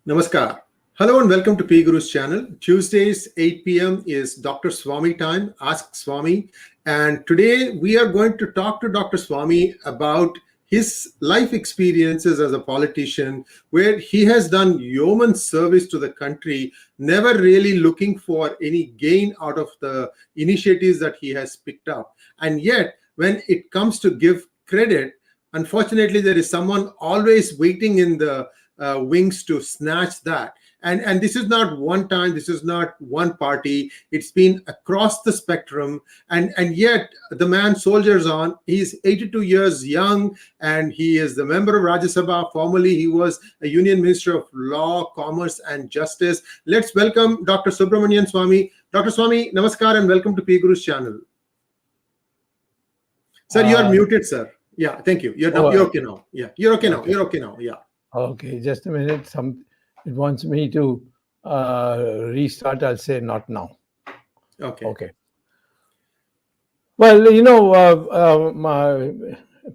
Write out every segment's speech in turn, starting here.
Namaskar. Hello and welcome to PGurus channel. Tuesdays 8 p.m. is Dr. Swamy time, Ask Swamy. And today we are going to talk to Dr. Swamy about his life experiences as a politician, where he has done yeoman service to the country, never really looking for any gain out of the initiatives that he has picked up. And yet, when it comes to give credit, unfortunately, there is someone always waiting in the wings to snatch that. And this is not one time, this is not one party, it's been across the spectrum. And yet the man soldiers on. He's 82 years young, and he is the member of Rajya Sabha. Formerly he was a Union Minister of Law, Commerce and Justice. Let's welcome Dr. Subramanian Swamy. Dr. Swamy, namaskar and welcome to PGurus channel. Sir, you are muted, sir. Yeah, thank you. You're okay now. Yeah, you're okay now. You're okay now. Yeah. Okay, just a minute. It wants me to restart. I'll say not now. Okay. Well, my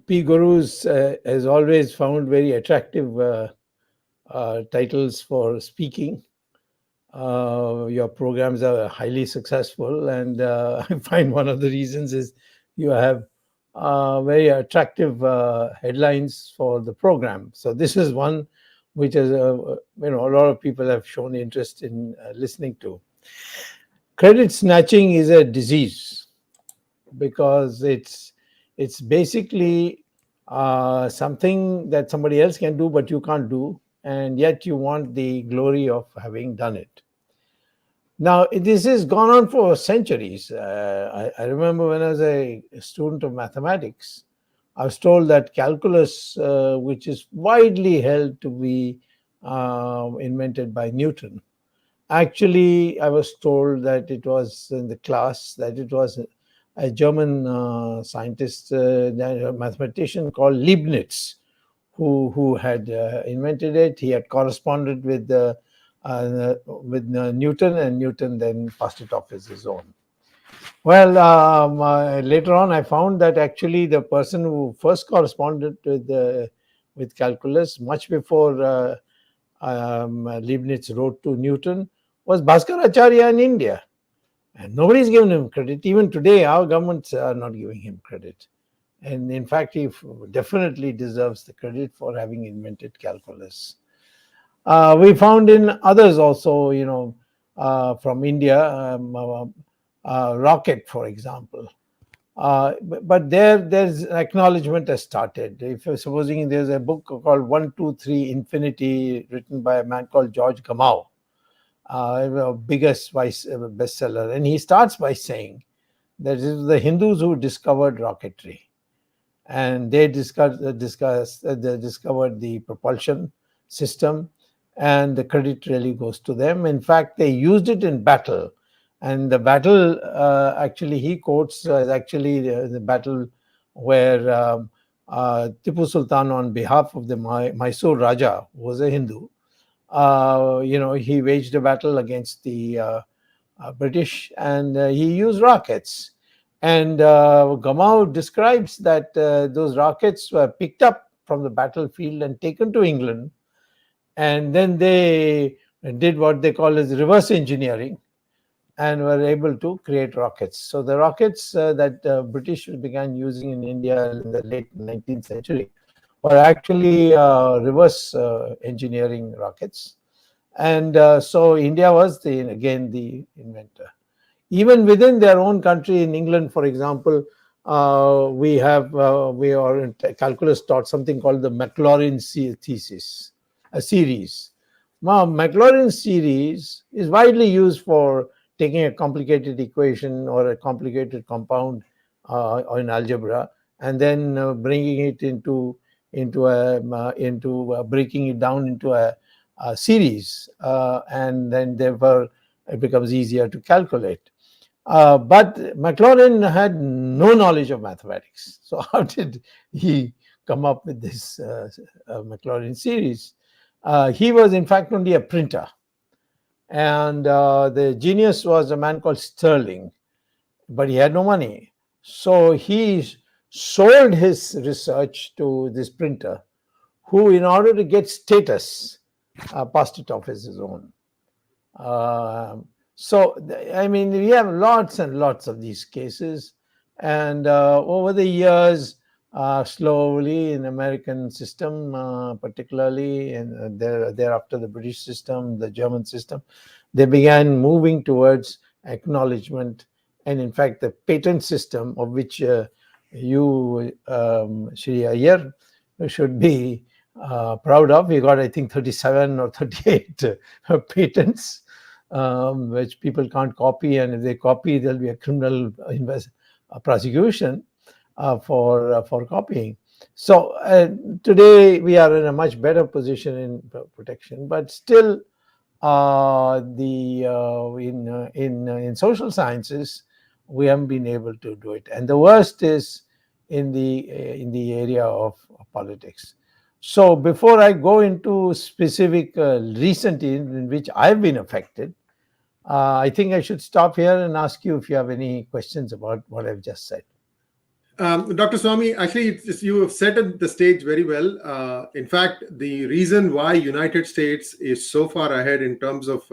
PGurus has always found very attractive titles for speaking. Your programs are highly successful, and I find one of the reasons is you have very attractive headlines for the program. So this is one which is, a lot of people have shown interest in listening to. Credit snatching is a disease because it's basically something that somebody else can do but you can't do, and yet you want the glory of having done it. Now, this has gone on for centuries. I remember when I was a student of mathematics, I was told that calculus, which is widely held to be invented by Newton, actually, I was told that it was in the class that it was a German scientist, a mathematician called Leibniz, who had invented it. He had corresponded with Newton, and Newton then passed it off as his own. Well, later on, I found that actually the person who first corresponded with calculus, much before Leibniz wrote to Newton, was Bhaskaracharya in India. And nobody's given him credit. Even today, our governments are not giving him credit. And in fact, he definitely deserves the credit for having invented calculus. We found in others also, from India, rocket, for example. But there's acknowledgement has started. If you're supposing there's a book called 1, 2, 3 Infinity, written by a man called George Gamow, biggest bestseller. And he starts by saying that it was the Hindus who discovered rocketry. And they discovered the propulsion system, and the credit really goes to them. In fact, they used it in battle. And the battle, actually, he quotes actually the battle where Tipu Sultan, on behalf of the Mysore Raja, who was a Hindu, he waged a battle against the British, and he used rockets. And Gamow describes that those rockets were picked up from the battlefield and taken to England. And then they did what they call as reverse engineering and were able to create rockets. So the rockets that British began using in India in the late 19th century were actually reverse engineering rockets. And so India was, again, the inventor. Even within their own country, in England, for example, we are in calculus taught something called the Maclaurin series. Now, Maclaurin series is widely used for taking a complicated equation or a complicated compound in algebra, and then bringing it into breaking it down into a series, and then therefore it becomes easier to calculate. But Maclaurin had no knowledge of mathematics. So how did he come up with this Maclaurin series? He was in fact only a printer. And the genius was a man called Stirling, but he had no money. So he sold his research to this printer, who, in order to get status, passed it off as his own. I mean, we have lots and lots of these cases, and over the years, slowly in American system, particularly, and thereafter the British system, the German system, they began moving towards acknowledgement, and in fact, the patent system, of which you, Shri Iyer, should be proud of. We got, I think, 37 or 38 patents, which people can't copy, and if they copy, there'll be a criminal prosecution for copying. So today we are in a much better position in protection, but still, in social sciences, we haven't been able to do it, and the worst is in the area of politics. So before I go into specific recent in which I've been affected, I think I should stop here and ask you if you have any questions about what I've just said. Dr. Swamy, actually, you have set the stage very well. In fact, the reason why United States is so far ahead in terms of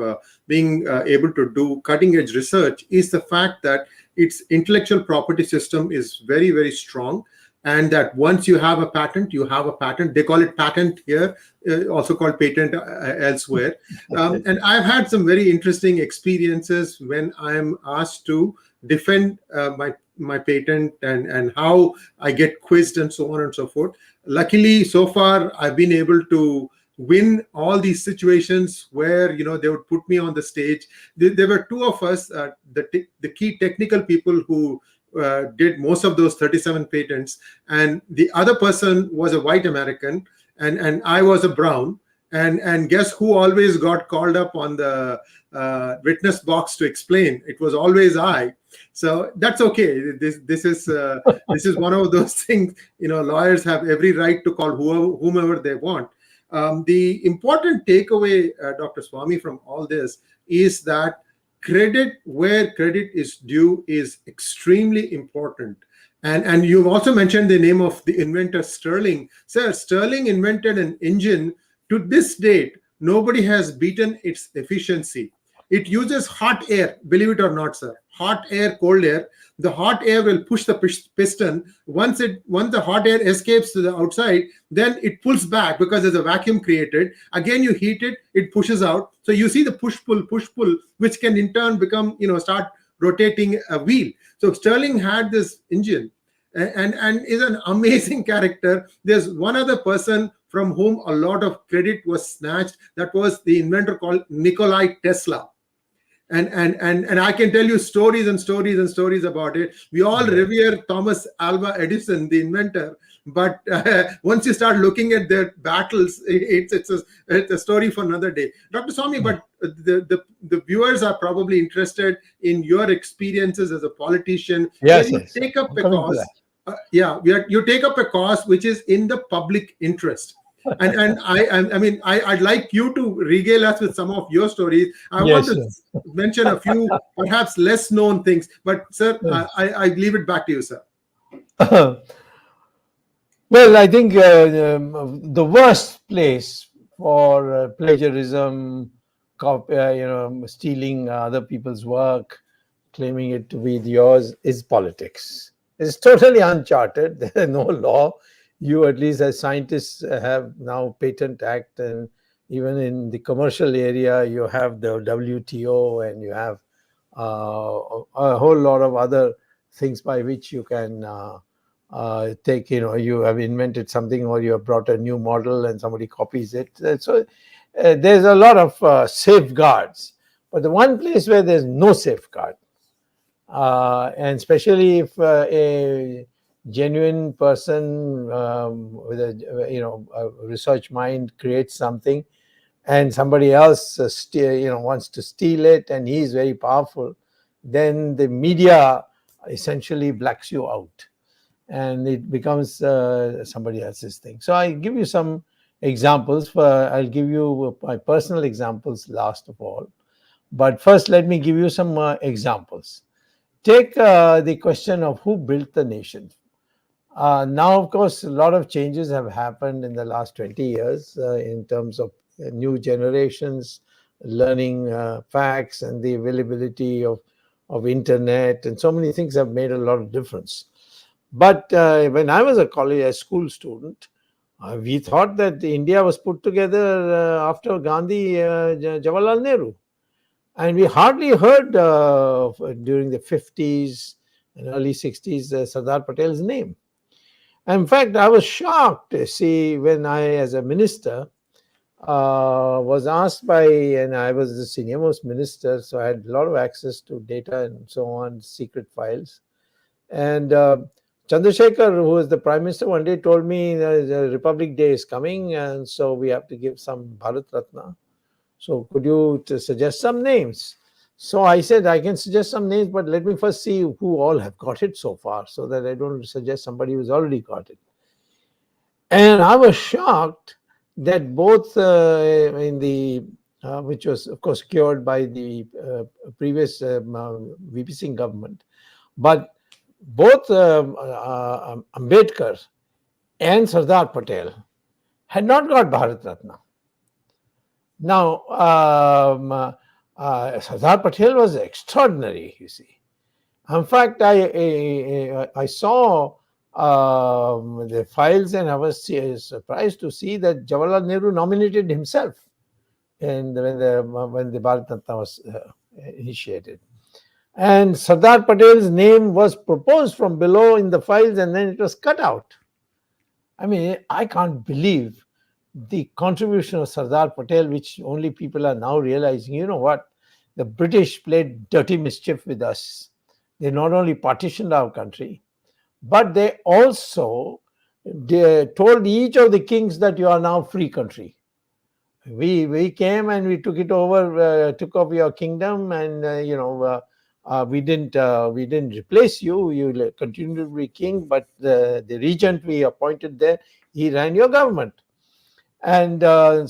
being able to do cutting-edge research is the fact that its intellectual property system is very, very strong. And that once you have a patent, you have a patent. They call it patent here, also called patent elsewhere. And I've had some very interesting experiences when I'm asked to defend my patent and how I get quizzed and so on and so forth. Luckily, so far, I've been able to win all these situations where, they would put me on the stage. There were two of us, the key technical people who did most of those 37 patents, and the other person was a white American, and I was a brown. And guess who always got called up on the witness box to explain? It was always I. So that's okay. This is one of those things. Lawyers have every right to call whomever they want. The important takeaway, Dr. Swamy, from all this is that credit where credit is due is extremely important. And you've also mentioned the name of the inventor, Stirling. Sir, Stirling invented an engine. To this date, nobody has beaten its efficiency. It uses hot air, believe it or not, sir. Hot air, cold air. The hot air will push the piston. Once the hot air escapes to the outside, then it pulls back because there's a vacuum created. Again, you heat it, it pushes out. So you see the push-pull, which can in turn become, start rotating a wheel. So Stirling had this engine and is an amazing character. There's one other person from whom a lot of credit was snatched. That was the inventor called Nikola Tesla. And I can tell you stories and stories and stories about it. We all revere Thomas Alva Edison, the inventor, but once you start looking at their battles, it's a story for another day. Dr. Swamy, but the viewers are probably interested in your experiences as a politician. Yes, you take up a cause. You take up a cause which is in the public interest. And I'd like you to regale us with some of your stories. I want to mention a few perhaps less known things, but sir, I leave it back to you, sir. Well, I think the worst place for plagiarism, stealing other people's work, claiming it to be yours, is politics. It's totally uncharted. There is no law. You, at least as scientists, have now Patent Act, and even in the commercial area, you have the WTO, and you have a whole lot of other things by which you can take, you have invented something or you have brought a new model and somebody copies it. So there's a lot of safeguards. But the one place where there's no safeguard, and especially if a genuine person with a research mind creates something and somebody else wants to steal it and he's very powerful, then the media essentially blacks you out and it becomes somebody else's thing. So I give you some examples. I'll give you my personal examples last of all, but first let me give you some examples. Take the question of who built the nation. Now, of course, a lot of changes have happened in the last 20 years in terms of new generations learning facts, and the availability of internet and so many things have made a lot of difference. But when I was a school student, we thought that India was put together after Gandhi, Jawaharlal Nehru. And we hardly heard during the 50s and early 60s Sardar Patel's name. In fact, I was shocked to see when I, as a minister, was asked by, and I was the senior most minister, so I had a lot of access to data and so on, secret files. And Chandrasekhar, who was the prime minister, one day told me the Republic Day is coming, and so we have to give some Bharat Ratna. So could you suggest some names? So I said, I can suggest some names, but let me first see who all have got it so far, so that I don't suggest somebody who's already got it. And I was shocked that both in the, which was of course cured by the previous VP Singh government, but both Ambedkar and Sardar Patel had not got Bharat Ratna. Now, Sardar Patel was extraordinary, you see. In fact, I saw the files, and I was surprised to see that Jawaharlal Nehru nominated himself when the Bharat Ratna was initiated. And Sardar Patel's name was proposed from below in the files, and then it was cut out. I mean, I can't believe the contribution of Sardar Patel, which only people are now realizing. You know what? The British played dirty mischief with us. They not only partitioned our country, but they also told each of the kings that you are now free country. We came and we took it over, took over your kingdom, and we didn't replace you. You continued to be king, but the regent we appointed there, he ran your government. And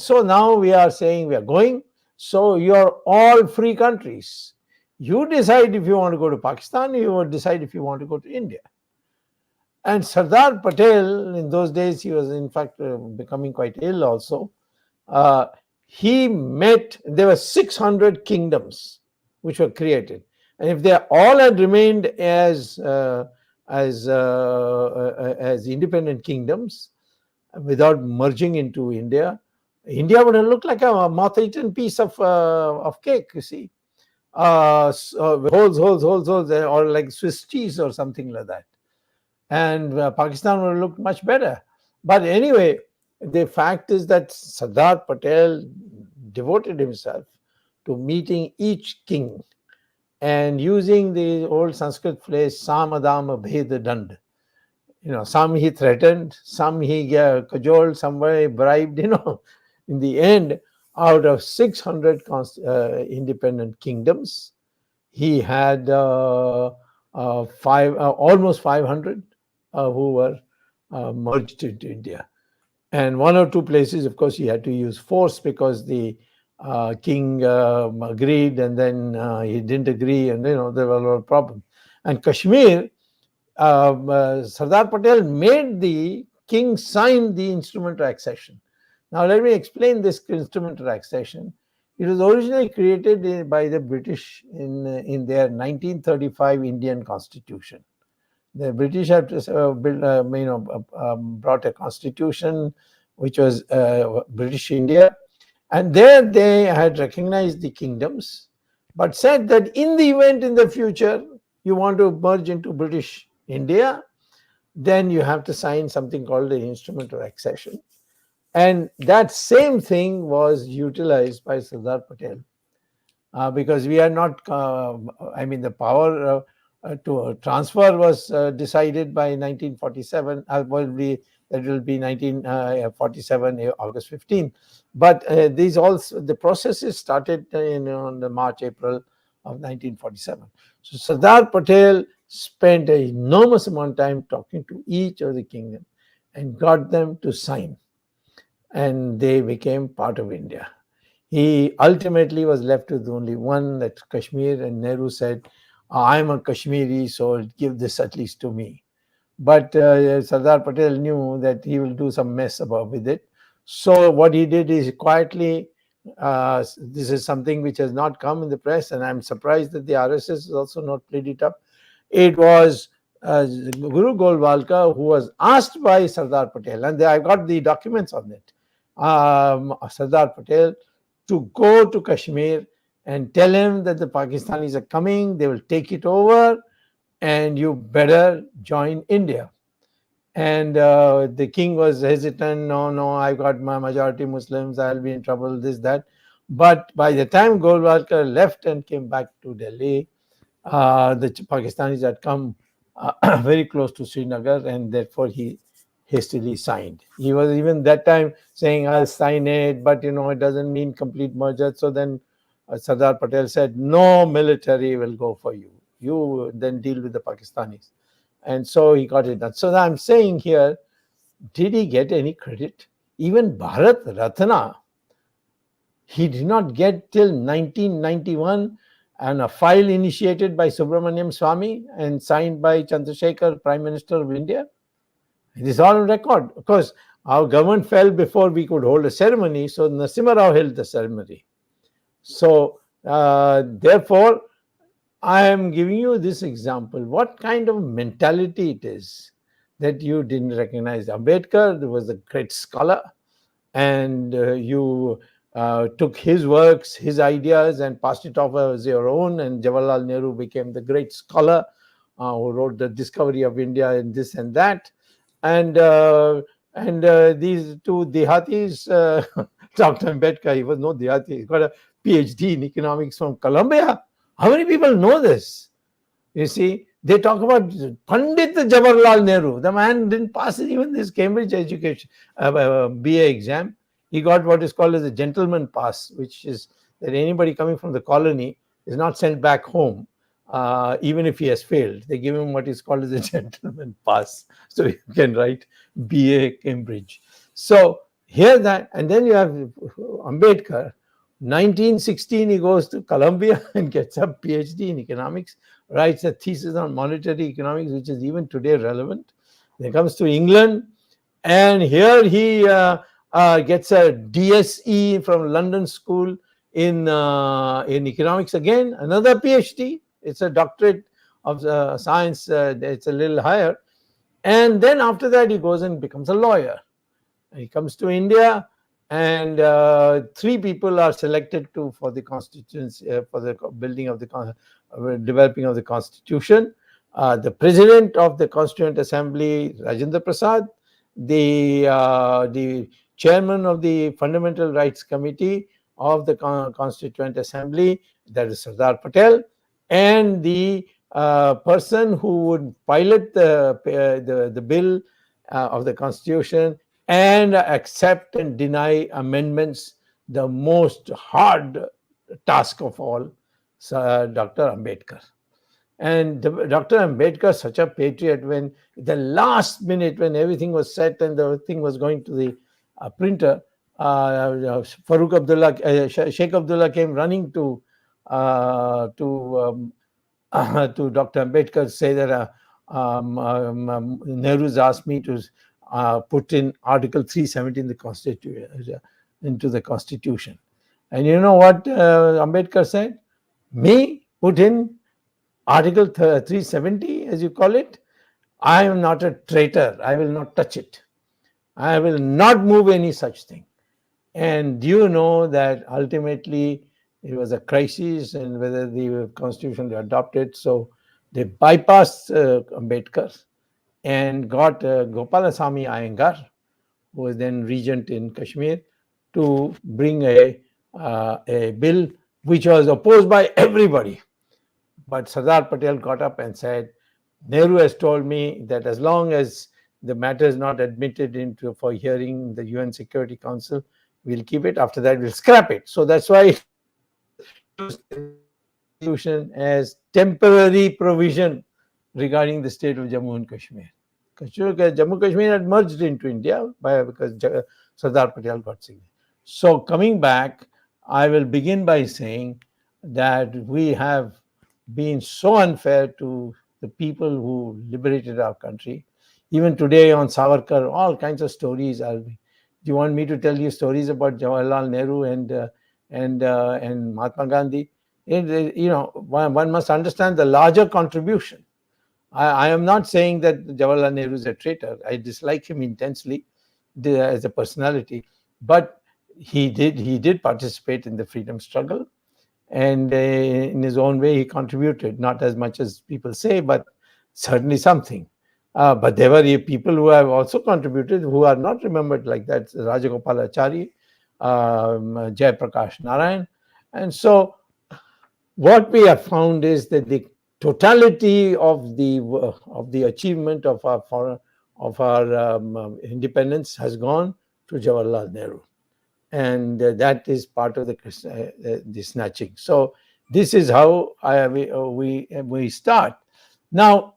so now we are saying we are going. So you're all free countries. You decide if you want to go to Pakistan, you decide if you want to go to India. And Sardar Patel, in those days, he was in fact becoming quite ill also. He met, there were 600 kingdoms which were created. And if they all had remained as independent kingdoms without merging into India, India would have looked like a moth-eaten piece of cake, you see. Holes, or like Swiss cheese or something like that. And Pakistan would have looked much better. But anyway, the fact is that Sardar Patel devoted himself to meeting each king and using the old Sanskrit phrase, Samadama Bheda Dand. Some he threatened, some he cajoled, somebody bribed, In the end, out of 600 independent kingdoms, he had almost 500 who were merged into India. And one or two places, of course, he had to use force because the king agreed, and then he didn't agree, and there were a lot of problems. And Kashmir, Sardar Patel made the king sign the instrument of accession. Now, let me explain this instrument of accession. It was originally created by the British in their 1935 Indian Constitution. The British had brought a constitution which was British India, and there they had recognized the kingdoms, but said that in the event in the future you want to merge into British India, then you have to sign something called the instrument of accession. And that same thing was utilized by Sardar Patel because we are not, the power to transfer was decided by 1947. That will be 1947, August 15. But the processes started on the March, April of 1947. So Sardar Patel spent an enormous amount of time talking to each of the kingdom and got them to sign. And they became part of India. He ultimately was left with only one, that's Kashmir, and Nehru said, I'm a Kashmiri, so give this at least to me. But Sardar Patel knew that he will do some mess with it. So what he did is quietly, this is something which has not come in the press, and I'm surprised that the RSS has also not played it up. It was Guru Golwalkar who was asked by Sardar Patel, and I've got the documents on it, Sardar Patel, to go to Kashmir and tell him that the Pakistanis are coming, they will take it over, and you better join India. And the king was hesitant. No, no, I've got my majority Muslims. I'll be in trouble. This, that. But by the time Golwalkar left and came back to Delhi, the Pakistanis had come very close to Srinagar, and therefore he hastily signed. He was even that time saying, "I'll sign it, but it doesn't mean complete merger." So then Sardar Patel said, "No military will go for you. You then deal with the Pakistanis." And so he got it done. So I'm saying here, did he get any credit? Even Bharat Ratna, he did not get till 1991, and a file initiated by Subramanian Swamy and signed by Chandrasekhar, Prime Minister of India. It is all on record. Of course, our government fell before we could hold a ceremony, so Narasimha Rao held the ceremony. So, therefore, I am giving you this example. What kind of mentality it is that you didn't recognize? Ambedkar was a great scholar, and you took his works, his ideas, and passed it off as your own. And Jawaharlal Nehru became the great scholar who wrote the discovery of India and this and that. And these two Dehatis, Dr. Ambedkar, he was no Dehati, he got a PhD in economics from Columbia. How many people know this? You see, they talk about Pandit Jawaharlal Nehru. The man didn't pass even his Cambridge education, BA exam. He got what is called as a gentleman pass, which is that anybody coming from the colony is not sent back home, even if he has failed. They give him what is called as a gentleman pass. So you can write BA Cambridge. So here that, and then you have Ambedkar. 1916, he goes to Columbia and gets a PhD in economics, writes a thesis on monetary economics, which is even today relevant. Then comes to England, and here he gets a DSE from London School in economics again, another PhD. It's a doctorate of science. It's a little higher. And then after that, he goes and becomes a lawyer. He comes to India, and 3 people are selected for the constituency, for the building of the developing of the constitution. The president of the Constituent Assembly, Rajendra Prasad, the chairman of the Fundamental Rights Committee of the Constituent Assembly, that is Sardar Patel, and the person who would pilot the bill of the constitution and accept and deny amendments, the most hard task of all, Dr. Ambedkar. And Dr. Ambedkar, such a patriot, when the last minute, when everything was set and the thing was going to the printer, Farooq Abdullah, Sheikh Abdullah came running to Dr. Ambedkar, say that Nehru's asked me to put in Article 370 in the into the Constitution. And you know what Ambedkar said? Me put in Article 370, as you call it? I am not a traitor. I will not touch it. I will not move any such thing. And do you know that ultimately it was a crisis and whether the Constitution was adopted? So they bypassed Ambedkar and got Gopalasamy Iyengar, who was then regent in Kashmir, to bring a bill which was opposed by everybody. But Sardar Patel got up and said, Nehru has told me that as long as the matter is not admitted for hearing in the UN Security Council, we'll keep it. After that, we'll scrap it. So that's why it was used in the Constitution as temporary provision regarding the state of Jammu and Kashmir. Jammu and Kashmir had merged into India because Sardar Patel got signed. So coming back, I will begin by saying that we have been so unfair to the people who liberated our country. Even today on Savarkar, all kinds of stories are you want me to tell you stories about Jawaharlal Nehru and Mahatma Gandhi? One must understand the larger contribution. I am not saying that Jawaharlal Nehru is a traitor. I dislike him intensely as a personality, but he did participate in the freedom struggle, and in his own way he contributed, not as much as people say, but certainly something. But there were people who have also contributed who are not remembered like that: Rajagopalachari, Jai Prakash Narayan. And so what we have found is that the totality of the achievement of our independence has gone to Jawaharlal Nehru, and that is part of the snatching. So this is how we start. Now,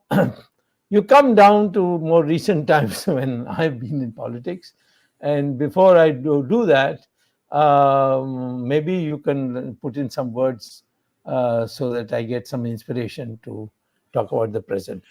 you come down to more recent times when I've been in politics, and before I do that, maybe you can put in some words so that I get some inspiration to talk about the present.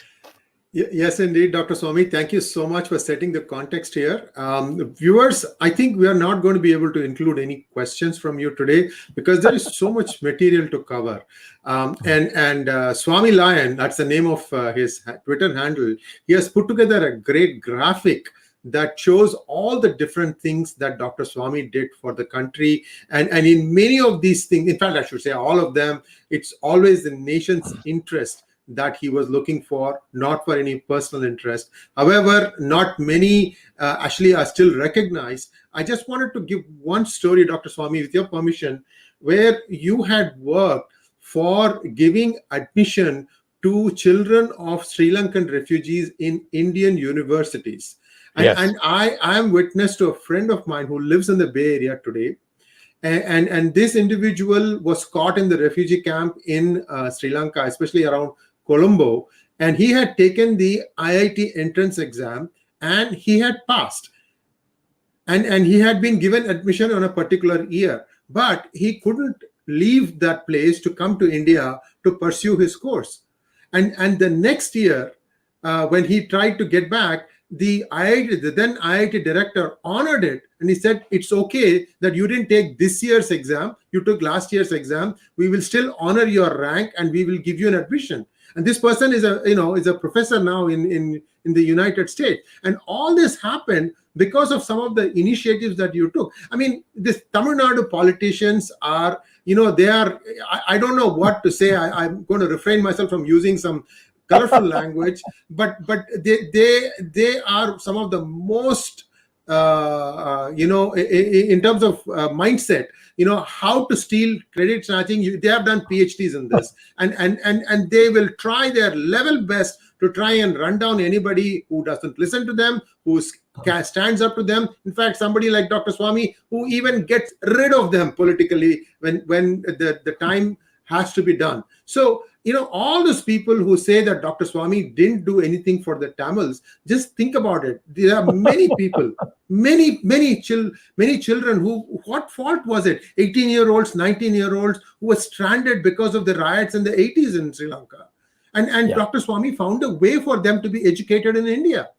Yes, indeed, Dr. Swamy. Thank you so much for setting the context here. Viewers, I think we are not going to be able to include any questions from you today because there is so much material to cover. Swamy Lion, that's the name of his Twitter handle, he has put together a great graphic that shows all the different things that Dr. Swamy did for the country. And in many of these things, in fact, I should say all of them, it's always the nation's interest that he was looking for, not for any personal interest. However, not many actually are still recognized. I just wanted to give one story, Dr. Swamy, with your permission, where you had worked for giving admission to children of Sri Lankan refugees in Indian universities. And I am witness to a friend of mine who lives in the Bay Area today. And this individual was caught in the refugee camp in Sri Lanka, especially around Colombo, and he had taken the IIT entrance exam and he had passed. And he had been given admission on a particular year, but he couldn't leave that place to come to India to pursue his course. And the next year, when he tried to get back, the then IIT director honored it, and he said, it's okay that you didn't take this year's exam, you took last year's exam, we will still honor your rank and we will give you an admission. And this person is a professor now in the United States. And all this happened because of some of the initiatives that you took. I mean, this Tamil Nadu politicians are, they are, I don't know what to say. I'm going to refrain myself from using some colorful language, but they are some of the most, in terms of mindset, how to steal credit snatching. They have done PhDs in this, and they will try their level best to try and run down anybody who doesn't listen to them, who stands up to them. In fact, somebody like Dr. Swamy, who even gets rid of them politically when the time has to be done. So, all those people who say that Dr. Swamy didn't do anything for the Tamils, just think about it. There are many people, many children who, what fault was it? 18-year-olds, 19-year-olds who were stranded because of the riots in the 80s in Sri Lanka. And Dr. Swamy found a way for them to be educated in India.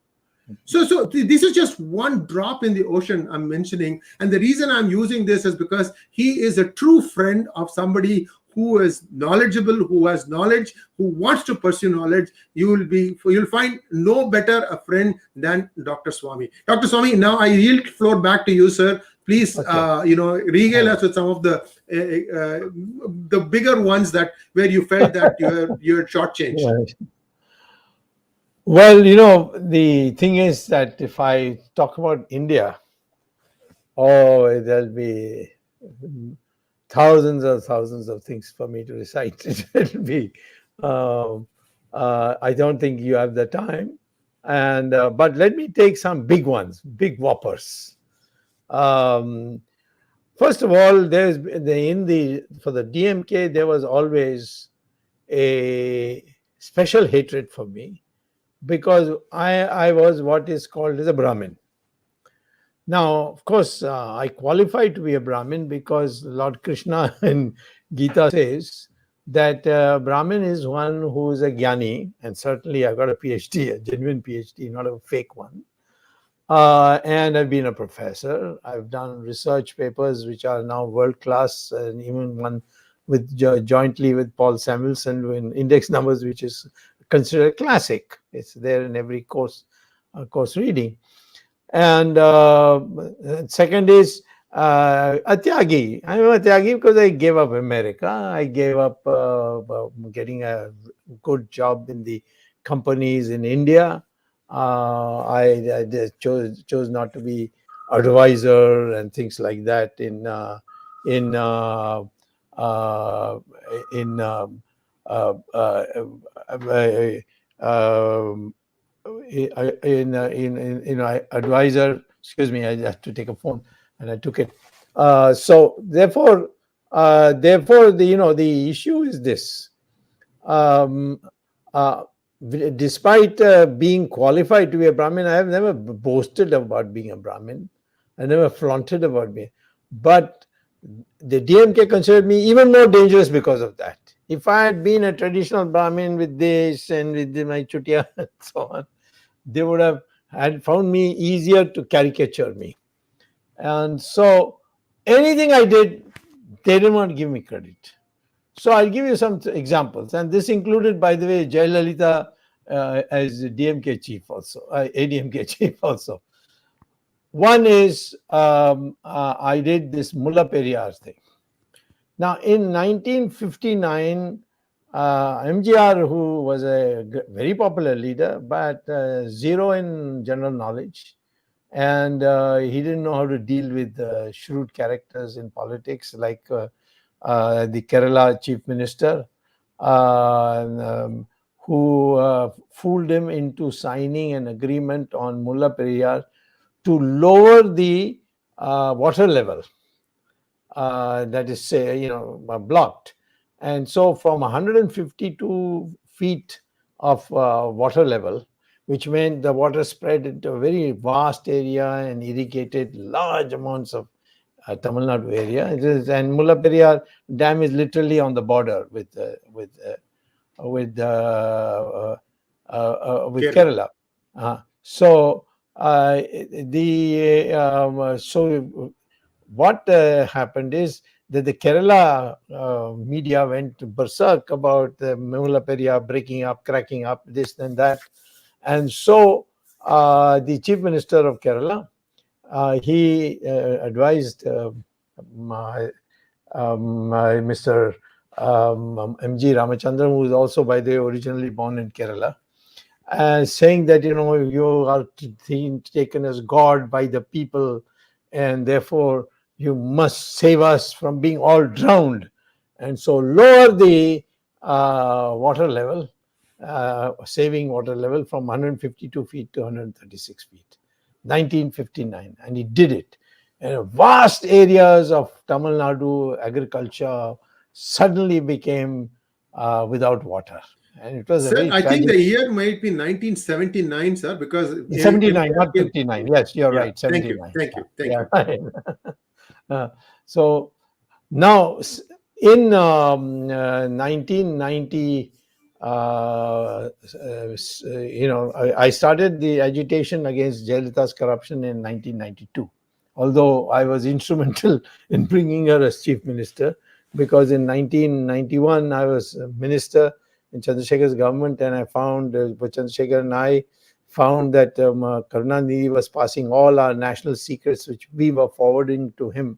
So this is just one drop in the ocean I'm mentioning. And the reason I'm using this is because he is a true friend of somebody who is knowledgeable, who has knowledge, who wants to pursue knowledge. You'll find no better a friend than Dr. Swamy. Dr. Swamy, now I yield the floor back to you, sir. Please, regale us with some of the bigger ones where you felt that you're shortchanged. Right. Well, the thing is that if I talk about India, there'll be thousands of things for me to recite. It'll be, I don't think you have the time. And but let me take some big ones, big whoppers. First of all, for the DMK, there was always a special hatred for me because I was what is called as a Brahmin. Now, of course, I qualify to be a Brahmin because Lord Krishna in Gita says that Brahmin is one who is a Jnani, and certainly I got a PhD, a genuine PhD, not a fake one. And I've been a professor. I've done research papers which are now world class, and even one with jointly with Paul Samuelson in index numbers, which is considered classic. It's there in every course reading. And second is a Tyagi. I'm a Tyagi because I gave up America. I gave up getting a good job in the companies in India. I just chose not to be advisor and things like that in uh, uh, in uh, uh, um, in advisor. Excuse me, I had to take a phone and I took it. So therefore the issue is this. um, uh, Despite being qualified to be a Brahmin, I have never boasted about being a Brahmin. I never flaunted about being. But the DMK considered me even more dangerous because of that. If I had been a traditional Brahmin with this and with my chutia and so on, they would have had found me easier to caricature me. And so anything I did, they didn't want to give me credit. So I'll give you some examples. And this included, by the way, Jayalalitha as DMK chief also, ADMK chief also. One is I did this Mullaperiyar thing. Now, in 1959, MGR, who was a very popular leader, but zero in general knowledge, and he didn't know how to deal with shrewd characters in politics, like the Kerala chief minister, who fooled him into signing an agreement on Mullaperiyar to lower the water level that is blocked. And so from 152 feet of water level, which meant the water spread into a very vast area and irrigated large amounts of Tamil Nadu area. And Mullaperiyar Dam is literally on the border with Kerala. So what happened is that the Kerala media went berserk about the Mullaperiyar breaking up, cracking up, this and that. And so the chief minister of Kerala, he advised Mr. M.G. Ramachandran, who is also, by the way, originally born in Kerala, saying that, you are taken as God by the people, and therefore you must save us from being all drowned. And so lower the water level, saving water level from 152 feet to 136 feet, 1959. And he did it. And vast areas of Tamil Nadu agriculture suddenly became without water. And it was Sir, a very I think tragic. the year might be 1979, sir, because 79, not 59. Yes, you're yeah. right. 79. Thank you. Yeah. So now in 1990, I started the agitation against Jayalalitha's corruption in 1992. Although I was instrumental in bringing her as chief minister, because in 1991 I was a minister in Chandrasekhar's government, and I found Chandrasekhar and I found that Karunanidhi was passing all our national secrets, which we were forwarding to him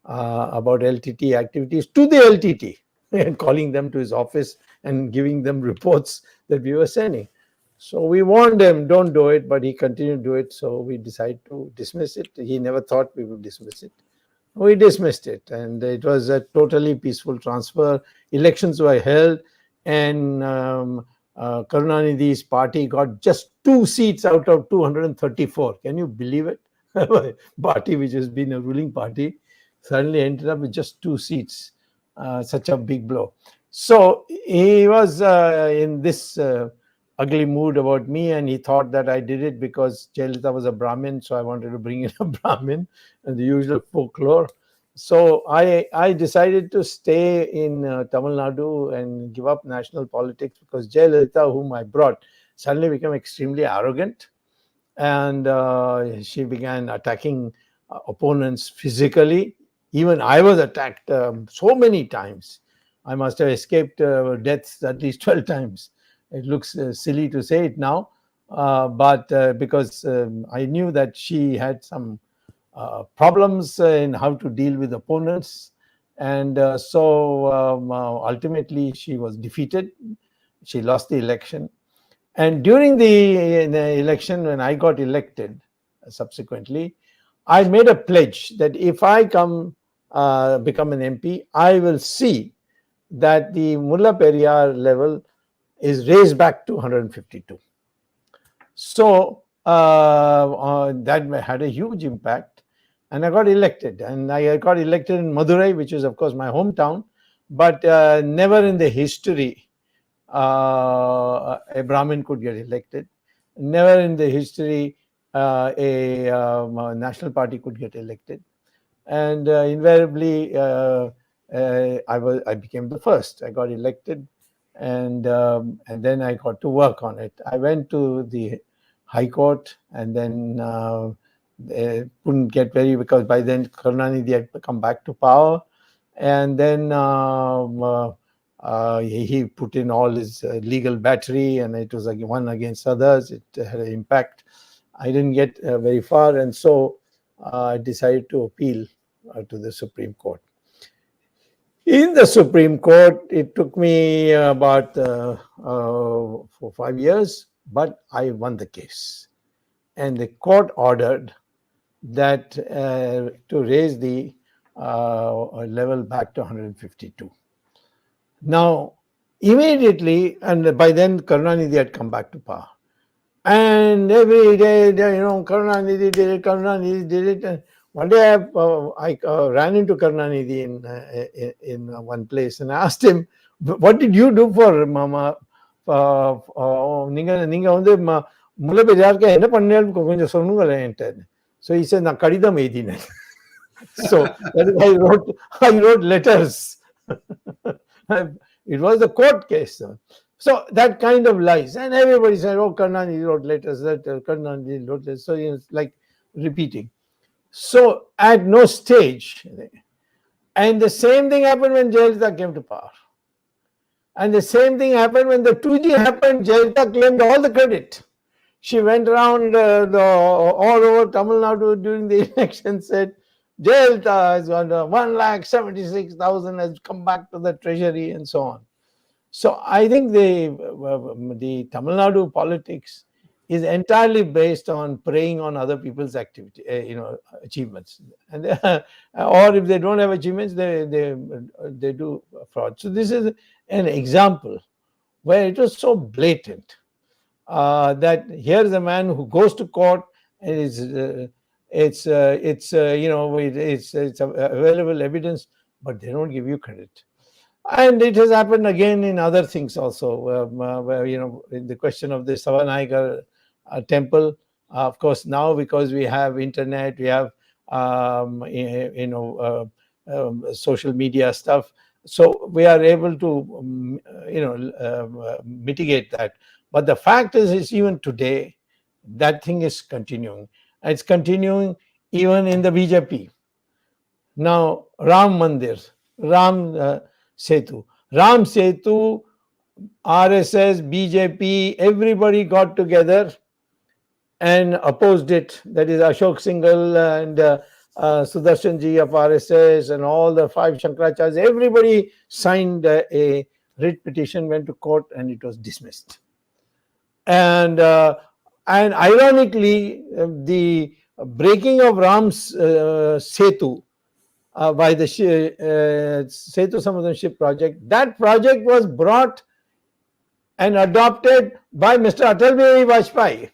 about LTT activities, to the LTT, and calling them to his office and giving them reports that we were sending. So we warned him, don't do it, but he continued to do it. So we decided to dismiss it. He never thought we would dismiss it. We dismissed it, and it was a totally peaceful transfer. Elections were held, and Karunanidhi's party got just 2 seats out of 234. Can you believe it? Party which has been a ruling party suddenly ended up with just 2 seats. Such a big blow. So he was in this ugly mood about me, and he thought that I did it because Jayalalitha was a Brahmin, so I wanted to bring in a Brahmin, and the usual folklore. So I decided to stay in Tamil Nadu and give up national politics, because Jayalalitha, whom I brought, suddenly became extremely arrogant. and she began attacking opponents physically. Even I was attacked so many times. I must have escaped deaths at least 12 times. It looks silly to say it now, but because I knew that she had some problems in how to deal with opponents. And ultimately, she was defeated. She lost the election. And during the election, when I got elected subsequently, I made a pledge that if I become an MP, I will see that the Mullaperiyar level is raised back to 152. So that had a huge impact, and I got elected. And I got elected in Madurai, which is, of course, my hometown, but never in the history a Brahmin could get elected. Never in the history a national party could get elected. And invariably, I became the first. I got elected, and then I got to work on it. I went to the High Court, and then they couldn't get because by then Karunanidhi had come back to power, and then he put in all his legal battery, and it was one against others. It had an impact. I didn't get very far, and so I decided to appeal to the Supreme Court. In the Supreme Court, it took me about 4 or 5 years, but I won the case. And the court ordered that to raise the level back to 152. Now, immediately, and by then Karunanidhi had come back to power. And every day, Karunanidhi did it, Karunanidhi did it. And one day I ran into Karunanidhi in one place and I asked him, what did you do for Mama? நீங்க வந்து முல்லைப்பெரியாருக்கு என்ன பண்ணேன்னு கொஞ்சம் சொல்லுங்களேன். So he said, நான் கடிதம் எழுதினேன். So I wrote letters. It was a court case. So that kind of lies. And everybody said, oh, Karunanidhi wrote letters, Karunanidhi wrote letters. So it's like repeating. So at no stage. And the same thing happened when Jayalalitha came to power. And the same thing happened when the 2G happened. Jayalalitha claimed all the credit. She went around all over Tamil Nadu during the election, said, Jayalalitha has got 1,76,000 has come back to the treasury and so on. So I think the Tamil Nadu politics is entirely based on preying on other people's activity, achievements, and or if they don't have achievements, they do fraud. So this is an example where it was so blatant that here's a man who goes to court and it's available evidence, but they don't give you credit. And it has happened again in other things also, where in the question of the Savanagar temple. Of course, now because we have internet, we have social media stuff, so we are able to mitigate that. But the fact is even today that thing is continuing. It's continuing even in the BJP. Now Ram Mandir, Setu, RSS, BJP, everybody got together and opposed it. That is Ashok Singhal and Sudarshanji of RSS and all the 5 Shankaracharyas. Everybody signed a writ petition, went to court, and it was dismissed. And ironically, the breaking of Ram's Setu by the Setu Samudram ship project, that project was brought and adopted by Mr. Atal Bihari Vajpayee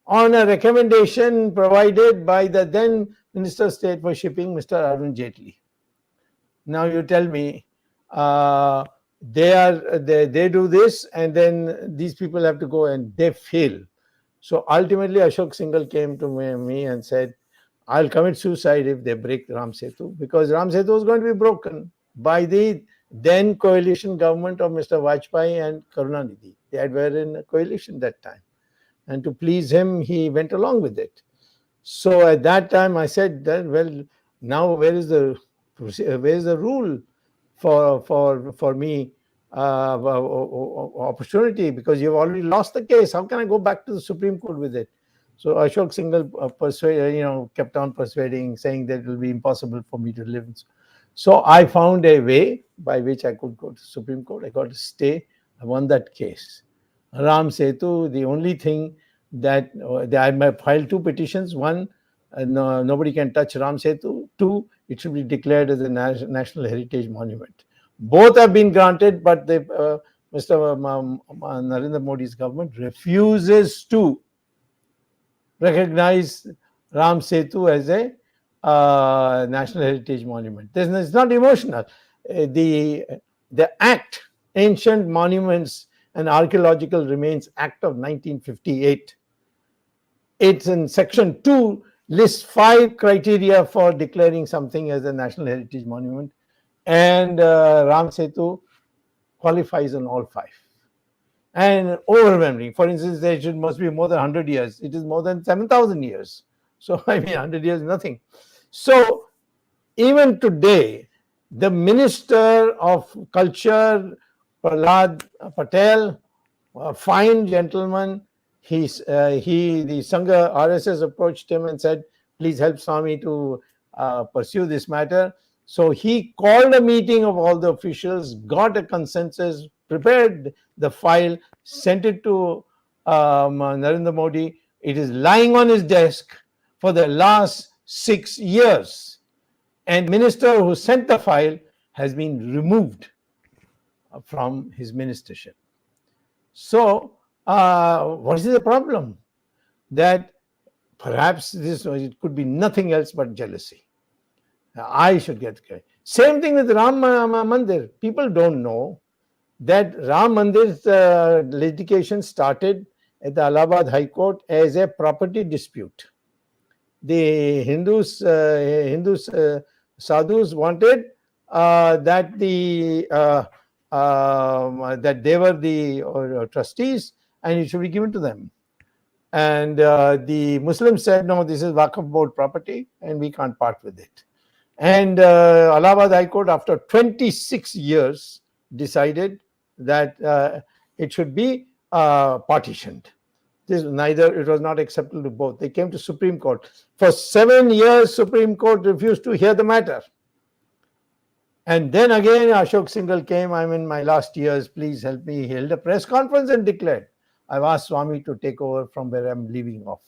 on a recommendation provided by the then Minister of State for Shipping, Mr. Arun Jaitley. Now you tell me, they do this, and then these people have to go and they fail. So ultimately Ashok Singhal came to me and said, I'll commit suicide if they break Ram Setu, because Ram Setu was going to be broken by the then coalition government of Mr. Vajpayee and Karunanidhi. They were in a coalition that time. and to please him, he went along with it. So at that time, I said that, well, now where is the rule for me, opportunity, because you've already lost the case. How can I go back to the Supreme Court with it? So Ashok Singhal kept on persuading, saying that it will be impossible for me to live. So I found a way by which I could go to the Supreme Court. I got to stay. I won that case. Ram Setu, the only thing that I filed 2 petitions. One, nobody can touch Ram Setu. 2, it should be declared as a national heritage monument. Both have been granted, but Mr. Narendra Modi's government refuses to recognize Ram Setu as a national heritage monument. It's not emotional. The Act, Ancient Monuments and Archaeological Remains Act of 1958, it's in section 2, lists 5 criteria for declaring something as a national heritage monument, and Ram Setu qualifies on all 5. And overwhelming. For instance, must be more than 100 years. It is more than 7,000 years. So, 100 years, nothing. So, even today, the Minister of Culture, Sardar Patel, a fine gentleman, the Sangha RSS approached him and said, please help Swamy to pursue this matter. So he called a meeting of all the officials, got a consensus, prepared the file, sent it to Narendra Modi. It is lying on his desk for the last 6 years. And the minister who sent the file has been removed from his ministership. So, what is the problem? That perhaps it could be nothing else but jealousy. I should get credit. Same thing with Ram Mandir. People don't know that Ram Mandir's litigation started at the Allahabad High Court as a property dispute. The Hindus sadhus wanted that they were the trustees and it should be given to them. And the Muslims said, no, this is Waqf board property and we can't part with it. And Allahabad High Court, after 26 years, decided that it should be partitioned. It was not acceptable to both. They came to Supreme Court. For 7 years, Supreme Court refused to hear the matter. And then again, Ashok Singhal came, I'm in my last years, please help me. He held a press conference and declared, I've asked Swamy to take over from where I'm leaving off.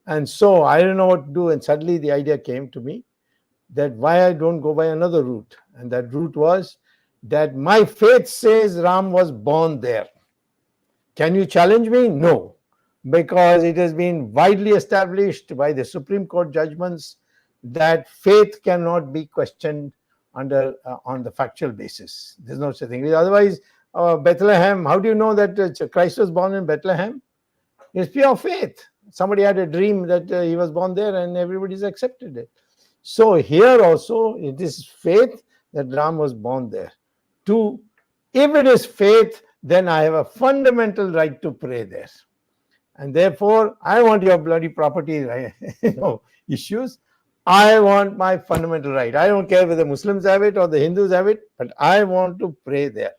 And so I don't know what to do. And suddenly the idea came to me that why I don't go by another route. And that route was that my faith says Ram was born there. Can you challenge me? No, because it has been widely established by the Supreme Court judgments that faith cannot be questioned on the factual basis. There's no such thing. Otherwise, Bethlehem, how do you know that Christ was born in Bethlehem? It's pure faith. Somebody had a dream that he was born there and everybody's accepted it. So here also, it is faith that Ram was born there. If it is faith, then I have a fundamental right to pray there. And therefore, I want your bloody property issues. I want my fundamental right. I don't care whether Muslims have it or the Hindus have it, but I want to pray there.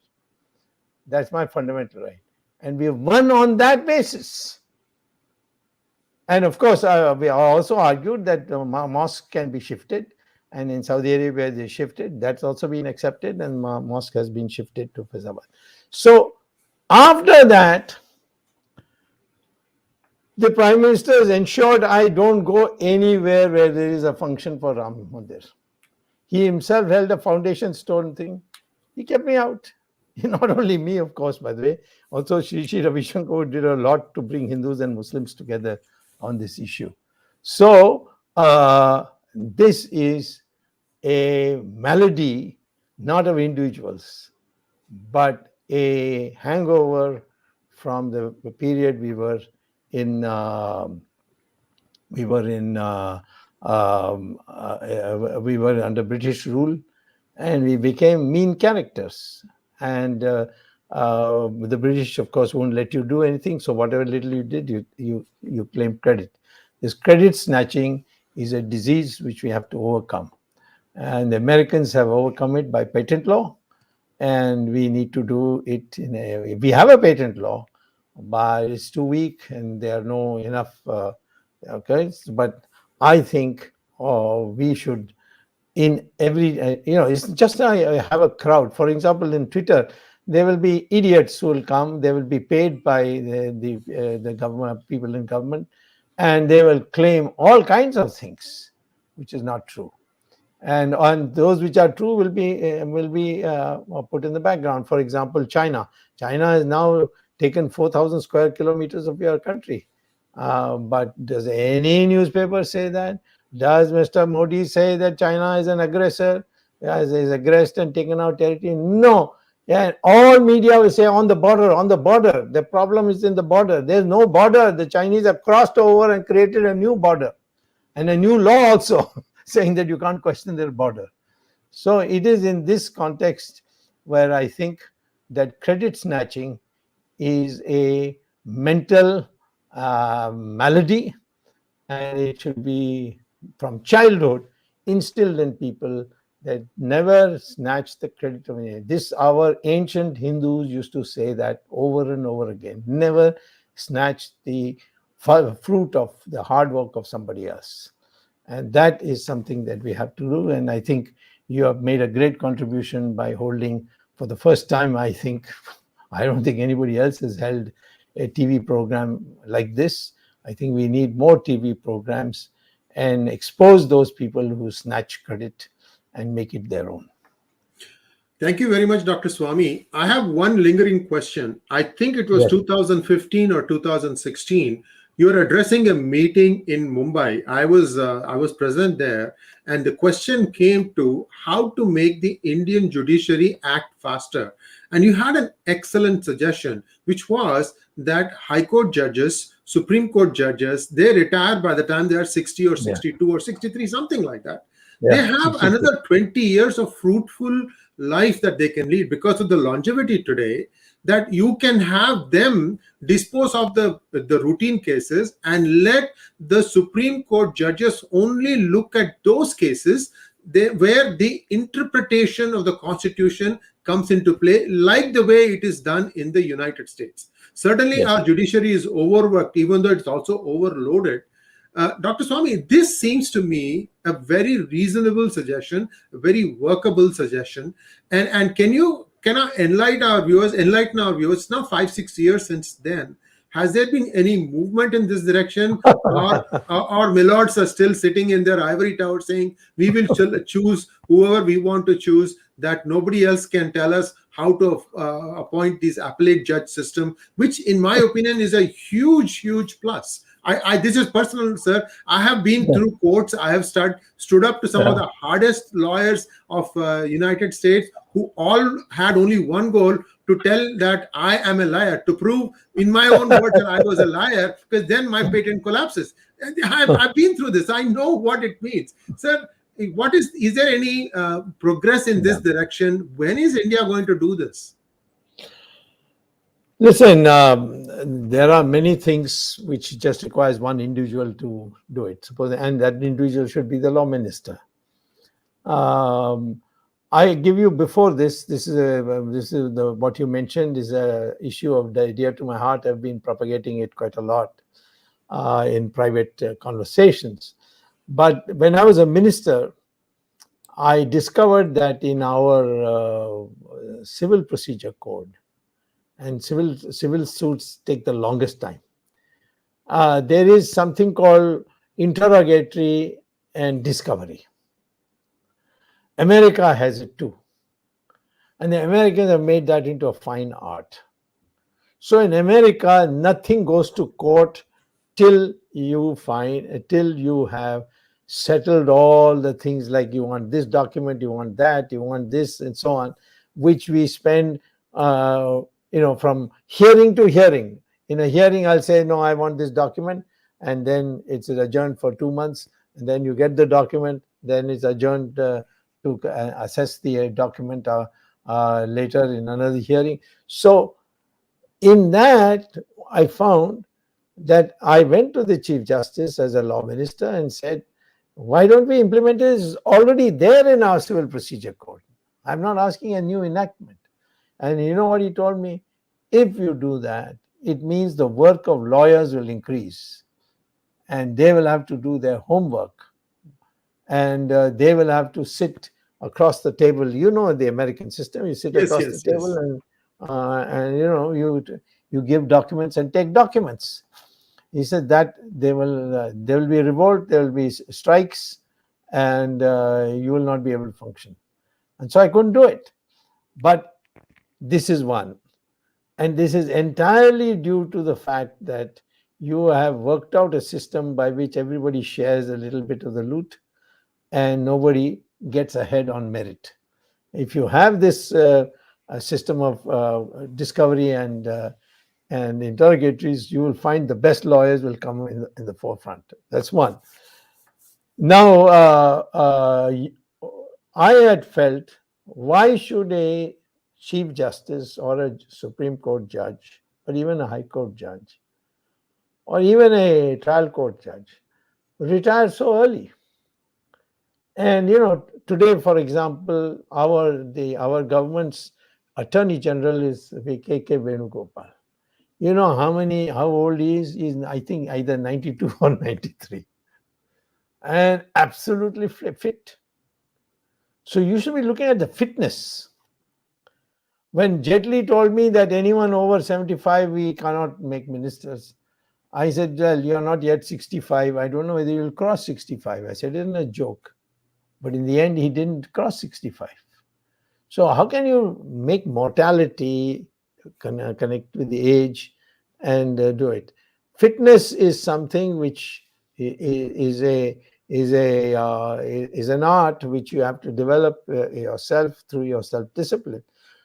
That's my fundamental right. And we have won on that basis. And of course, we also argued that mosque can be shifted. And in Saudi Arabia, they shifted. That's also been accepted. And mosque has been shifted to Faizabad. So after that, the Prime Minister has ensured I don't go anywhere where there is a function for Ram Mandir. He himself held a foundation stone thing. He kept me out. Not only me, of course, by the way. Also, Sri Ravi Shankar did a lot to bring Hindus and Muslims together on this issue. So, this is a malady, not of individuals, but a hangover from the period we were under British rule, and we became mean characters. And The British, of course, won't let you do anything. So whatever little you did, you claim credit. This credit snatching is a disease which we have to overcome. And the Americans have overcome it by patent law. And we need to do it we have a patent law, but it's too weak and there are no enough, okay. But I think we should, in every, it's just I have a crowd. For example, in Twitter, there will be idiots who will come. They will be paid by the government, people in government, and they will claim all kinds of things, which is not true. And on those which are true will be put in the background. For example, China has now taken 4,000 square kilometers of your country. But does any newspaper say that? Does Mr. Modi say that China is an aggressor, is aggressed and taken out territory? No. Yeah, all media will say on the border, on the border. The problem is in the border. There's no border. The Chinese have crossed over and created a new border and a new law also saying that you can't question their border. So it is in this context where I think that credit snatching is a mental malady, and it should be from childhood instilled in people that never snatch the credit of anyone. This, our ancient Hindus used to say that over and over again. Never snatch the fruit of the hard work of somebody else. And that is something that we have to do. And I think you have made a great contribution by holding, for the first time, I don't think anybody else has held a TV program like this. I think we need more TV programs and expose those people who snatch credit and make it their own. Thank you very much, Dr. Swamy. I have one lingering question. I think it was 2015 or 2016. You were addressing a meeting in Mumbai. I was present there, and the question came to how to make the Indian judiciary act faster. And you had an excellent suggestion, which was that High Court judges, Supreme Court judges, they retire by the time they are 60 or 62 or 63, something like that. They have another 20 years of fruitful life that they can lead because of the longevity today, that you can have them dispose of the routine cases and let the Supreme Court judges only look at those cases where the interpretation of the Constitution comes into play, like the way it is done in the United States. Certainly, our judiciary is overworked, even though it's also overloaded. Dr. Swamy, this seems to me a very reasonable suggestion, a very workable suggestion. And can I enlighten our viewers? It's now 5-6 years since then. Has there been any movement in this direction, or millards are still sitting in their ivory tower saying we will choose whoever we want to choose, that nobody else can tell us how to appoint this appellate judge system, which in my opinion is a huge plus. This is personal, sir. I have been through courts. I have stood up to some of the hardest lawyers of United States, who all had only one goal: to tell that I am a liar, to prove in my own words that I was a liar, because then my patent collapses. I've been through this. I know what it means. Sir, is there any progress in this direction? When is India going to do this? Listen, there are many things which just requires one individual to do it. And that individual should be the law minister. I give you before this. What you mentioned is a issue of the dear to my heart. I've been propagating it quite a lot in private conversations. But when I was a minister, I discovered that in our civil procedure code, and civil suits take the longest time, there is something called interrogatory and discovery. America has it too. And the Americans have made that into a fine art. So in America, nothing goes to court till you have settled all the things, like you want this document, you want that, you want this, and so on, which we spend from hearing to hearing. In a hearing, I'll say, no, I want this document, and then it's adjourned for 2 months, and then you get the document, then it's adjourned to assess the document later in another hearing. So in that, I found that I went to the Chief Justice as a law minister and said, why don't we implement it? It's already there in our Civil Procedure Code. I'm not asking a new enactment. And you know what he told me? If you do that, it means the work of lawyers will increase and they will have to do their homework and they will have to sit across the table. You know the American system. You sit Yes, across yes, the yes. table and you give documents and take documents. He said that there will be revolt, there will be strikes, and you will not be able to function. And so I couldn't do it. But this is one. And this is entirely due to the fact that you have worked out a system by which everybody shares a little bit of the loot and nobody gets ahead on merit. If you have this a system of discovery and interrogatories, you will find the best lawyers will come in the forefront. That's one. Now, I had felt, why should a Chief Justice or a Supreme Court judge, or even a High Court judge, or even a trial court judge retire so early? And today, for example, our government's Attorney General is K.K. Venugopal. You know how old he is? He's, I think, either 92 or 93. And absolutely fit. So you should be looking at the fitness. When Jet Li told me that anyone over 75, we cannot make ministers, I said, well, you're not yet 65. I don't know whether you'll cross 65. I said it in a joke. But in the end, he didn't cross 65. So how can you make mortality connect with the age and do it? Fitness is something which is an art which you have to develop yourself through your self-discipline.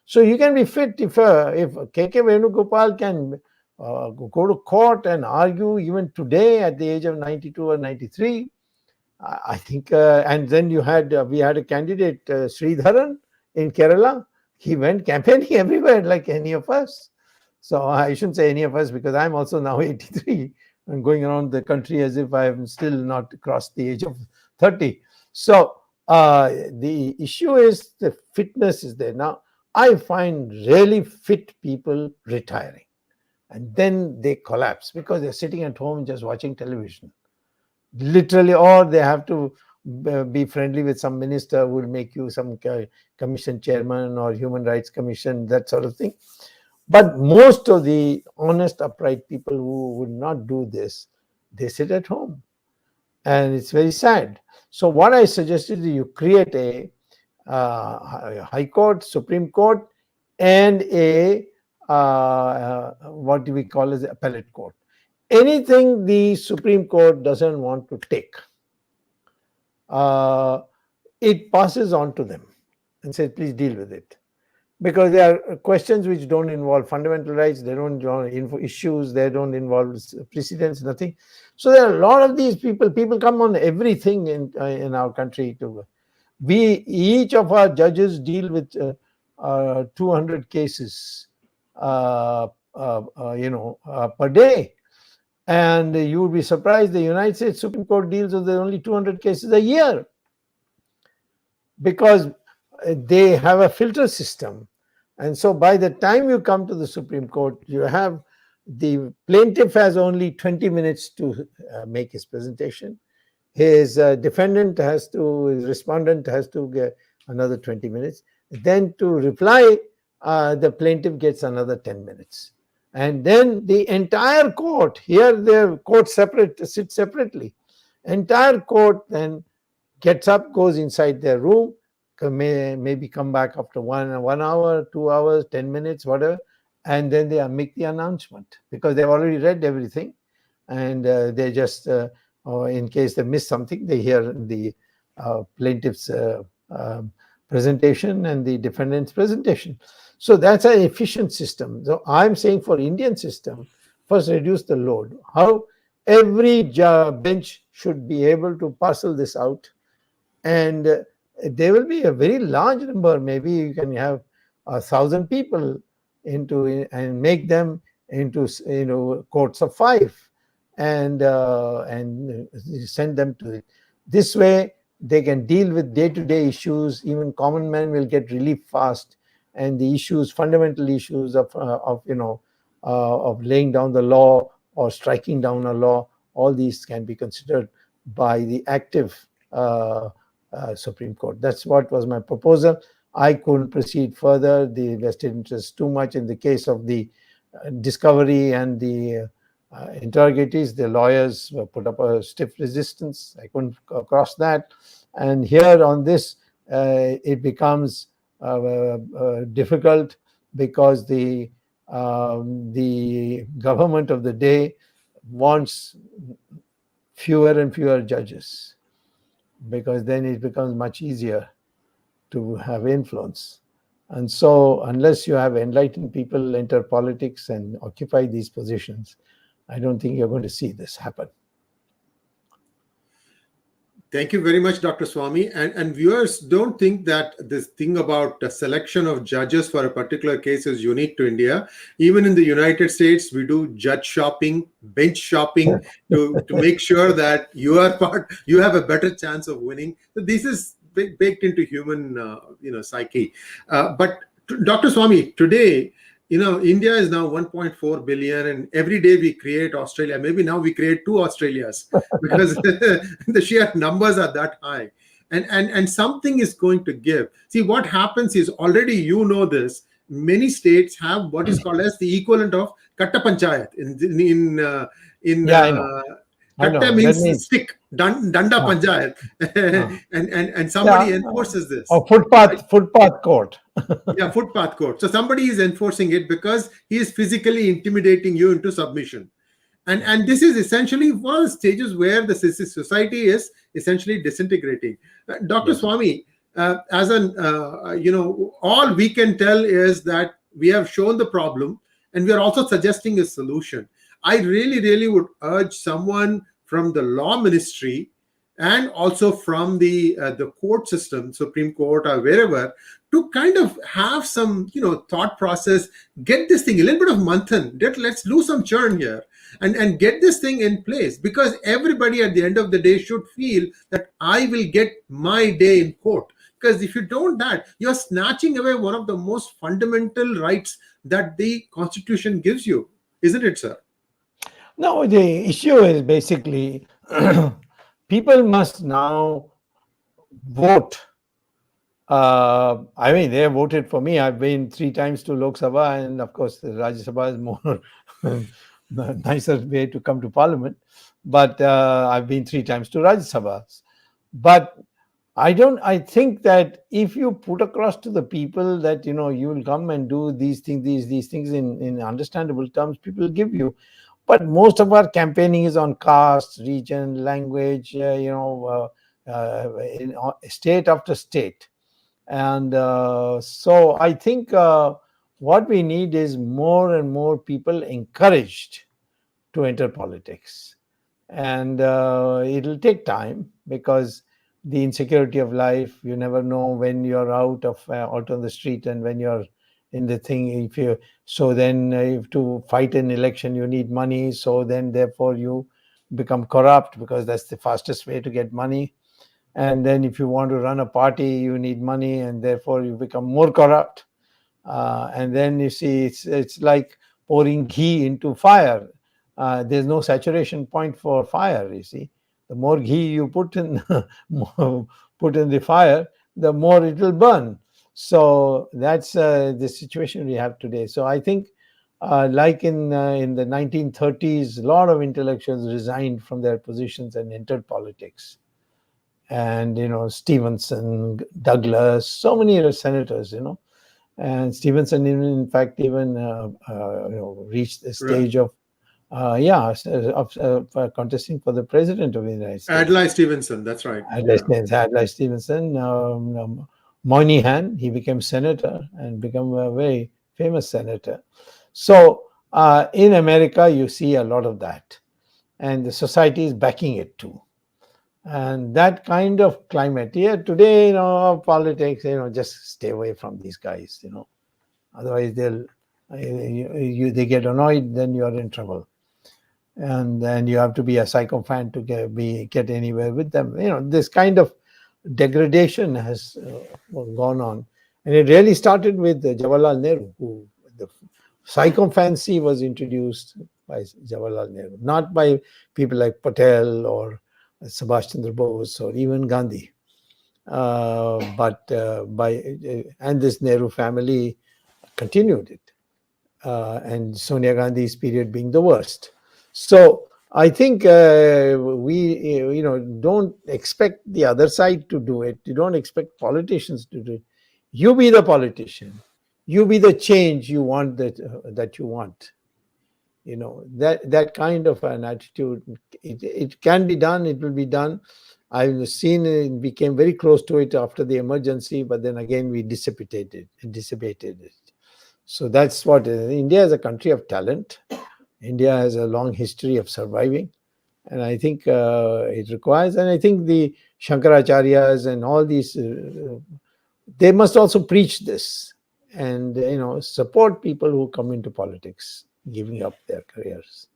So you can be fit if K.K. Venugopal can go to court and argue even today at the age of 92 or 93. I think, and then we had a candidate, Sridharan in Kerala. He went campaigning everywhere like any of us. So I shouldn't say any of us because I'm also now 83 and going around the country as if I'm still not crossed the age of 30. So the issue is the fitness is there. Now, I find really fit people retiring and then they collapse because they're sitting at home just watching television. Literally, or they have to be friendly with some minister who will make you some commission chairman or human rights commission, that sort of thing. But most of the honest, upright people who would not do this, they sit at home. And it's very sad. So what I suggested is you create a High Court, Supreme Court, and a what do we call as appellate court. Anything the Supreme Court doesn't want to take, it passes on to them and says, please deal with it. Because there are questions which don't involve fundamental rights, they don't involve issues, they don't involve precedents, nothing. So there are a lot of these people come on everything in our country. Each of our judges deal with 200 cases per day. And you would be surprised the United States Supreme Court deals with only 200 cases a year because they have a filter system. And so by the time you come to the Supreme Court, you have the plaintiff has only 20 minutes to make his presentation. His respondent has to get another 20 minutes. Then to reply, the plaintiff gets another 10 minutes. And then the entire court, here the court sits separately. Entire court then gets up, goes inside their room, maybe come back after 1 hour, 2 hours, 10 minutes, whatever, and then they make the announcement because they've already read everything, and they just, in case they miss something, they hear the plaintiff's presentation and the defendant's presentation. So that's an efficient system. So I'm saying for Indian system, first reduce the load. How every bench should be able to parcel this out, and there will be a very large number. Maybe you can have 1,000 people into and make them into courts of five, and send them to it. This way, they can deal with day-to-day issues. Even common men will get relief fast, and the issues, fundamental issues of laying down the law or striking down a law, all these can be considered by the active Supreme Court. That's what was my proposal. I couldn't proceed further. The vested interest too much. In the case of the discovery and the interrogatories, the lawyers put up a stiff resistance. I couldn't cross that. And here on this, it becomes difficult, because the government of the day wants fewer and fewer judges, because then it becomes much easier to have influence. And so unless you have enlightened people enter politics and occupy these positions, I don't think you're going to see this happen. Thank you very much, Dr. Swamy. And viewers, don't think that this thing about the selection of judges for a particular case is unique to India. Even in the United States, we do judge shopping, bench shopping to make sure that you have a better chance of winning. So this is baked into human psyche. But Dr. Swamy, today, India is now 1.4 billion, and every day we create Australia. Maybe now we create 2 Australias because the sheer numbers are that high. And something is going to give. See, what happens is, already this, many states have what is called as the equivalent of Katta Panchayat. Katta means stick, Danda Panchayat, and somebody enforces this. Or footpath court. Yeah, footpath court. So somebody is enforcing it because he is physically intimidating you into submission. And this is essentially one of the stages where the society is essentially disintegrating. Dr. Swamy, as all we can tell is that we have shown the problem, and we are also suggesting a solution. I really, really would urge someone from the law ministry and also from the court system, Supreme Court or wherever, to kind of have some thought process, get this thing a little bit of manthan. Let's do some churn here and get this thing in place, because everybody at the end of the day should feel that I will get my day in court. Because if you don't that, you're snatching away one of the most fundamental rights that the Constitution gives you, isn't it, sir? No, the issue is basically people must now vote. I mean, they have voted for me. I've been 3 times to Lok Sabha, and of course, the Rajya Sabha is more nicer way to come to Parliament. But I've been 3 times to Rajya Sabha. But I think that if you put across to the people that you will come and do these things in understandable terms, people will give you. But most of our campaigning is on caste, region, language, in state after state. And so I think what we need is more and more people encouraged to enter politics. And it'll take time, because the insecurity of life, you never know when you're out on the street and when you're in the thing. If to fight an election, you need money. So then therefore you become corrupt, because that's the fastest way to get money. And then if you want to run a party, you need money, and therefore you become more corrupt. And then you see, it's like pouring ghee into fire. There's no saturation point for fire, you see. The more ghee you put in the fire, the more it will burn. So that's the situation we have today. So I think, like in the 1930s, a lot of intellectuals resigned from their positions and entered politics. And Stevenson, Douglas, so many senators, and Stevenson in fact even reached the stage of contesting for the president of the United States. Adlai Stevenson, that's right. Adlai Stevenson. Moynihan, he became senator and became a very famous senator. So in America, you see a lot of that, and the society is backing it too. And that kind of climate here today, politics, just stay away from these guys, Otherwise, they get annoyed. Then you are in trouble, and then you have to be a sycophant to get anywhere with them. This kind of degradation has gone on, and it really started with Jawaharlal Nehru, who the sycophancy was introduced by Jawaharlal Nehru, not by people like Patel or Subhash Chandra Bose or even Gandhi, but and this Nehru family continued it, and Sonia Gandhi's period being the worst. So I think we don't expect the other side to do it. You don't expect politicians to do it. You be the politician. You be the change you want that you want. That kind of an attitude. It can be done. It will be done. I've seen it became very close to it after the emergency, but then again we dissipated it. So that's what India is, a country of talent. India has a long history of surviving, and I think it requires. And I think the Shankaracharyas and all these, they must also preach this and support people who come into politics, giving up their careers.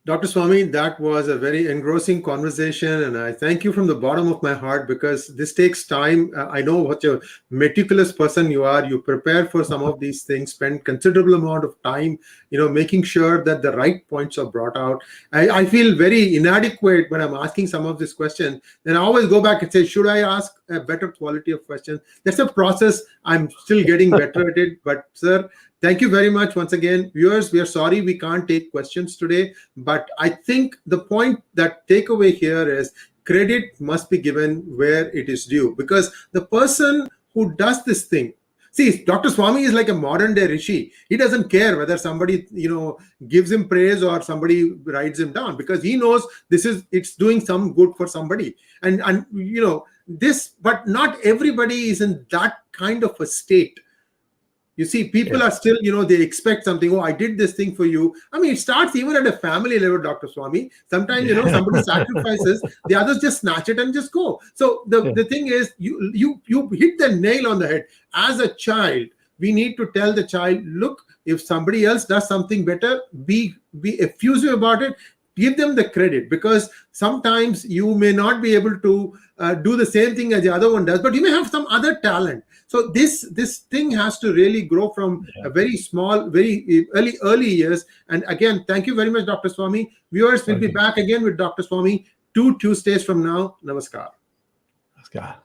Dr. Swamy, that was a very engrossing conversation, and I thank you from the bottom of my heart, because this takes time. I know what a meticulous person you are. You prepare for some of these things, spend considerable amount of time, making sure that the right points are brought out. I feel very inadequate when I'm asking some of these questions. Then I always go back and say, should I ask a better quality of questions? That's a process. I'm still getting better at it. But sir, thank you very much once again. Viewers, we are sorry we can't take questions today, but I think the point, that takeaway here is credit must be given where it is due, because the person who does this thing, see, Dr. Swamy is like a modern day Rishi. He doesn't care whether somebody, gives him praise or somebody writes him down, because he knows it's doing some good for somebody. And but not everybody is in that kind of a state. You see, people are still, they expect something. Oh, I did this thing for you. I mean, it starts even at a family level, Dr. Swamy. Sometimes, somebody sacrifices, the others just snatch it and just go. So the thing is, you hit the nail on the head. As a child, we need to tell the child, look, if somebody else does something better, be effusive about it. Give them the credit, because sometimes you may not be able to do the same thing as the other one does, but you may have some other talent. So this thing has to really grow from a very small, very early years. And again, thank you very much, Dr. Swamy. Viewers will be back again with Dr. Swamy 2 Tuesdays from now. Namaskar. Namaskar.